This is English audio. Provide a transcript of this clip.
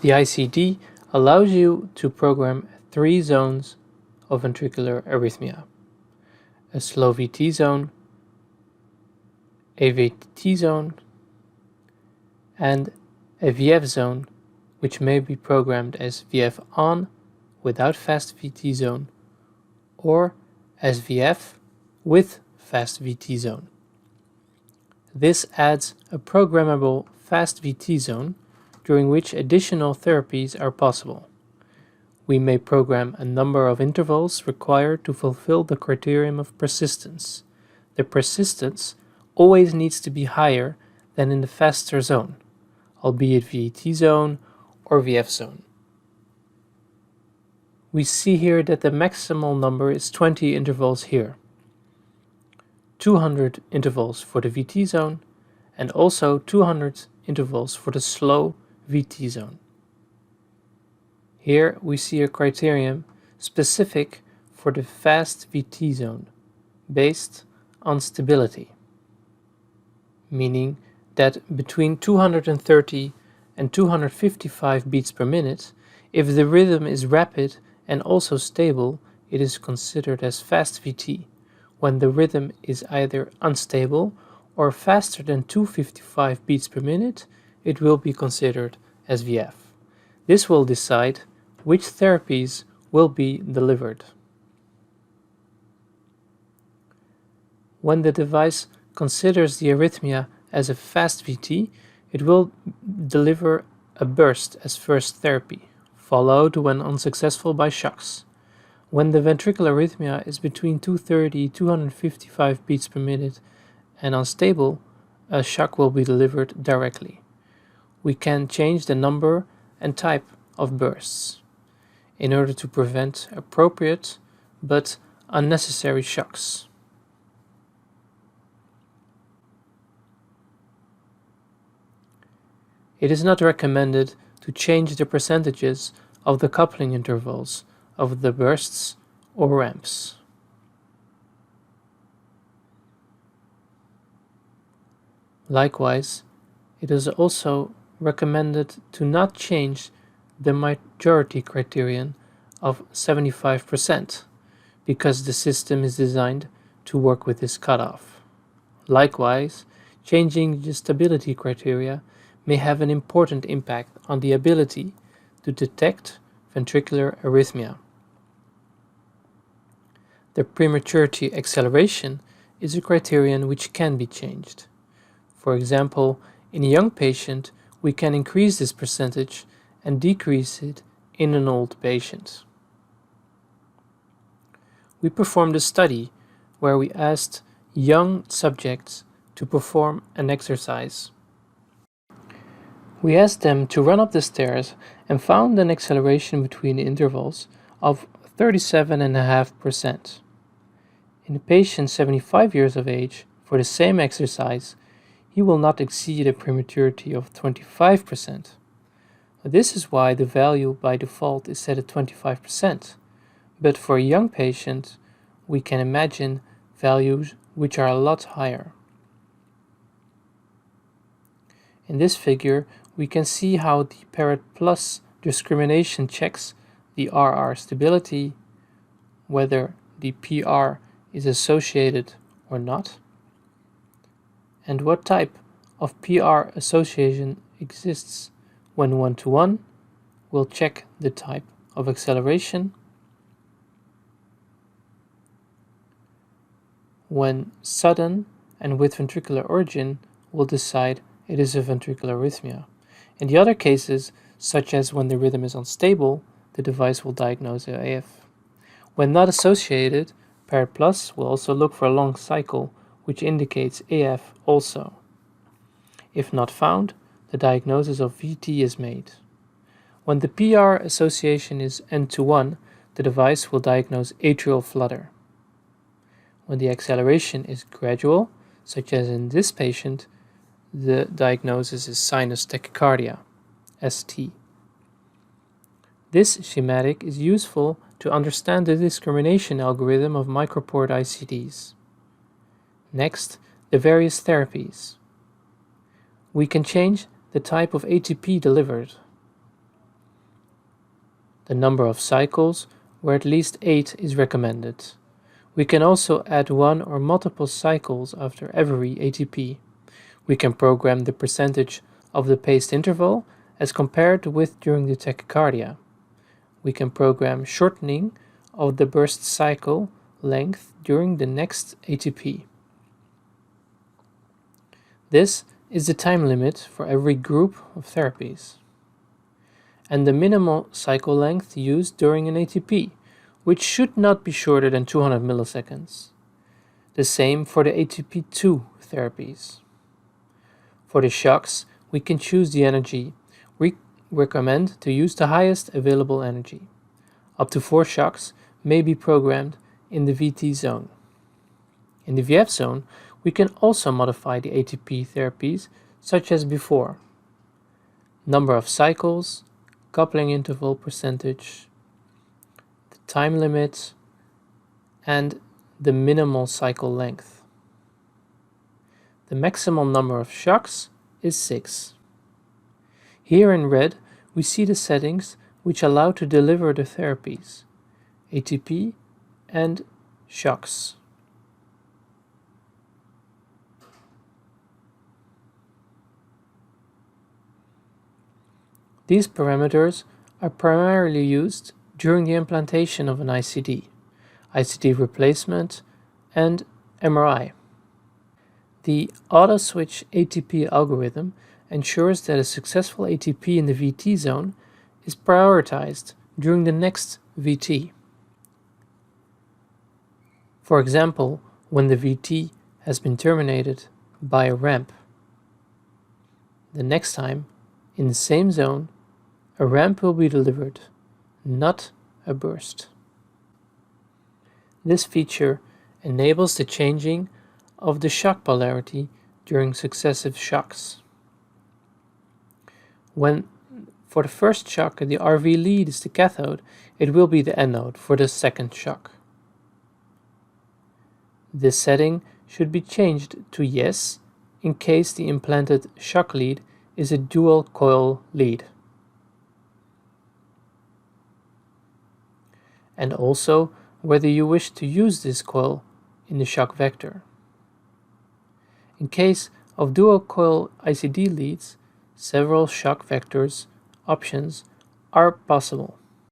The ICD allows you to program 3 zones of ventricular arrhythmia: a slow VT zone, a VT zone, and a VF zone, which may be programmed as VF on without fast VT zone, or as VF with fast VT zone. This adds a programmable fast VT zone during which additional therapies are possible. We may program a number of intervals required to fulfill the criterion of persistence. The persistence always needs to be higher than in the faster zone, albeit VT zone or VF zone. We see here that the maximal number is 20 intervals here, 200 intervals for the VT zone, and also 200 intervals for the slow VT zone. Here we see a criterion specific for the fast VT zone, based on stability, meaning that between 230 and 255 beats per minute, if the rhythm is rapid and also stable, it is considered as fast VT. When the rhythm is either unstable or faster than 255 beats per minute, it will be considered as VF. This will decide which therapies will be delivered. When the device considers the arrhythmia as a fast VT, it will deliver a burst as first therapy, followed when unsuccessful by shocks. When the ventricular arrhythmia is between 230 and 255 beats per minute and unstable, a shock will be delivered directly. We can change the number and type of bursts in order to prevent appropriate but unnecessary shocks. It is not recommended to change the percentages of the coupling intervals of the bursts or ramps. Likewise, it is also recommended to not change the majority criterion of 75% because the system is designed to work with this cutoff. Likewise, changing the stability criteria may have an important impact on the ability to detect ventricular arrhythmia. The prematurity acceleration is a criterion which can be changed. For example, in a young patient, we can increase this percentage and decrease it in an old patient. We performed a study where we asked young subjects to perform an exercise. We asked them to run up the stairs and found an acceleration between the intervals of 37.5%. In a patient 75 years of age, for the same exercise, he will not exceed a prematurity of 25%. This is why the value by default is set at 25%, but for a young patient, we can imagine values which are a lot higher. In this figure, we can see how the Parrot Plus discrimination checks the RR stability, whether the PR is associated or not, and what type of PR association exists. When 1-to-1, we'll check the type of acceleration. When sudden and with ventricular origin, we'll decide it is a ventricular arrhythmia. In the other cases, such as when the rhythm is unstable, the device will diagnose AF. When not associated, Parrot Plus will also look for a long cycle, which indicates AF also. If not found, the diagnosis of VT is made. When the PR association is N-to-1, the device will diagnose atrial flutter. When the acceleration is gradual, such as in this patient, the diagnosis is sinus tachycardia, ST. This schematic is useful to understand the discrimination algorithm of microport ICDs. Next, the various therapies. We can change the type of ATP delivered. the number of cycles, where at least 8 is recommended. We can also add one or multiple cycles after every ATP. We can program the percentage of the paced interval as compared with during the tachycardia. We can program shortening of the burst cycle length during the next ATP. This is the time limit for every group of therapies. And the minimal cycle length used during an ATP, which should not be shorter than 200 milliseconds. The same for the ATP2 therapies. For the shocks, we can choose the energy. We recommend to use the highest available energy. Up to 4 shocks may be programmed in the VT zone. In the VF zone, we can also modify the ATP therapies such as before. Number of cycles, coupling interval percentage, the time limit, and the minimal cycle length. The maximum number of shocks is 6. Here in red, we see the settings which allow to deliver the therapies, ATP and shocks. These parameters are primarily used during the implantation of an ICD, ICD replacement, and MRI. The auto-switch ATP algorithm ensures that a successful ATP in the VT zone is prioritized during the next VT. For example, when the VT has been terminated by a ramp. The next time, in the same zone, a ramp will be delivered, not a burst. This feature enables the changing of the shock polarity during successive shocks. When for the first shock the RV lead is the cathode, it will be the anode for the second shock. This setting should be changed to yes in case the implanted shock lead is a dual coil lead. And also whether you wish to use this coil in the shock vector. In case of dual coil ICD leads, several shock vectors options are possible.